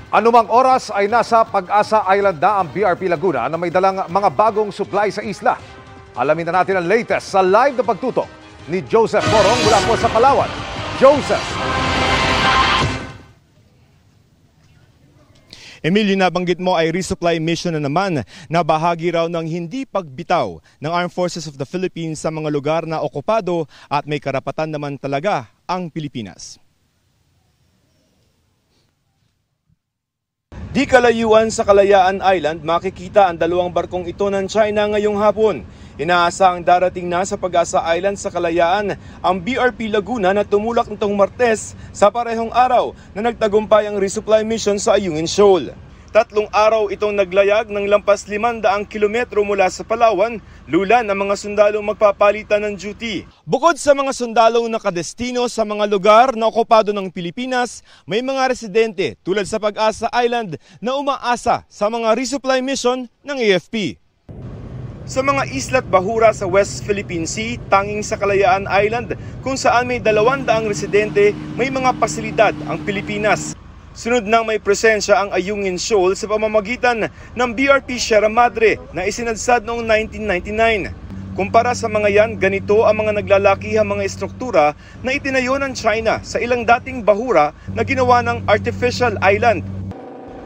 Anumang oras ay nasa Pag-asa Island na ang BRP Laguna na may dalang mga bagong supply sa isla. Alamin na natin ang latest sa live na pagtutok ni Joseph Morong mula po sa Palawan. Joseph! Emilio, nabanggit mo ay resupply mission na naman na bahagi raw ng hindi pagbitaw ng Armed Forces of the Philippines sa mga lugar na okupado at may karapatan naman talaga ang Pilipinas. Di kalayuan sa Kalayaan Island, makikita ang dalawang barkong ito ng China ngayong hapon. Inaasahang darating na sa Pag-asa Island sa Kalayaan ang BRP Laguna na tumulak nitong Martes sa parehong araw na nagtagumpay ang resupply mission sa Ayungin Shoal. 3 araw itong naglayag ng lampas 500 kilometro mula sa Palawan, lulan ang mga sundalong magpapalitan ng duty. Bukod sa mga sundalong nakadestino sa mga lugar na okupado ng Pilipinas, may mga residente tulad sa Pag-asa Island na umaasa sa mga resupply mission ng AFP. Sa mga isla't bahura sa West Philippine Sea, tanging sa Kalayaan Island kung saan may 200 residente, may mga pasilidad ang Pilipinas. Sunod nang may presensya ang Ayungin Shoal sa pamamagitan ng BRP Sierra Madre na isinadsad noong 1999. Kumpara sa mga yan, ganito ang mga naglalakihang mga estruktura na itinayo ng China sa ilang dating bahura na ginawa ng artificial island.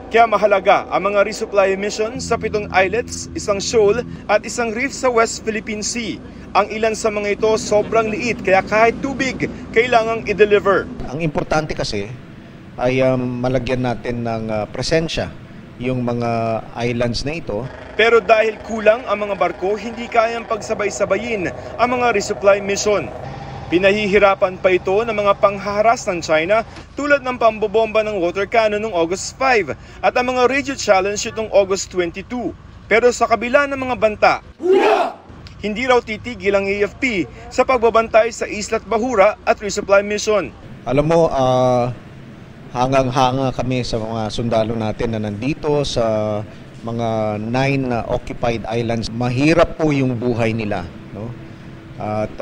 Kaya mahalaga ang mga resupply missions sa 7 islets, isang shoal at isang reef sa West Philippine Sea. Ang ilan sa mga ito sobrang liit kaya kahit tubig kailangang i-deliver. Ang importante kasi ay malagyan natin ng presensya yung mga islands na ito. Pero dahil kulang ang mga barko, hindi kayang pagsabay-sabayin ang mga resupply mission. Pinahihirapan pa ito ng mga panghaharas ng China tulad ng pambobomba ng water cannon noong August 5 at ang mga radio challenge noong August 22. Pero sa kabila ng mga banta, hindi raw titigil ang AFP sa pagbabantay sa Islat Bahura at resupply mission. Alam mo, hangang-hanga kami sa mga sundalo natin na nandito sa mga 9 occupied islands. Mahirap po yung buhay nila, no? At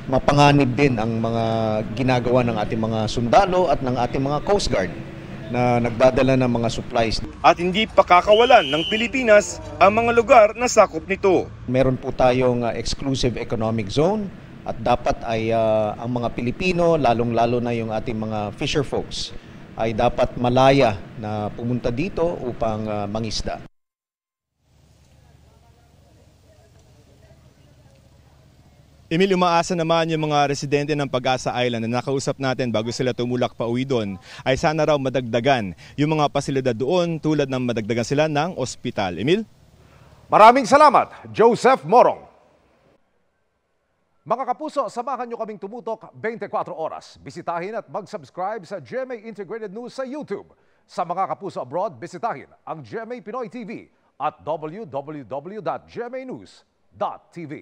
mapanganib din ang mga ginagawa ng ating mga sundalo at ng ating mga Coast Guard na nagdadala ng mga supplies. At hindi pakakawalan ng Pilipinas ang mga lugar na sakop nito. Meron po tayong exclusive economic zone. At dapat ay ang mga Pilipino, lalong-lalo na yung ating mga fisher folks, ay dapat malaya na pumunta dito upang mangisda. Emil, umaasa naman yung mga residente ng Pag-asa Island na nakausap natin bago sila tumulak pa uwi doon, ay sana raw madagdagan yung mga pasilidad doon tulad ng madagdagan sila ng ospital. Emil? Maraming salamat, Joseph Morong. Mga kapuso, samahan nyo kaming tumutok 24 oras. Bisitahin at mag-subscribe sa GMA Integrated News sa YouTube. Sa mga kapuso abroad, bisitahin ang GMA Pinoy TV at www.gmanews.tv.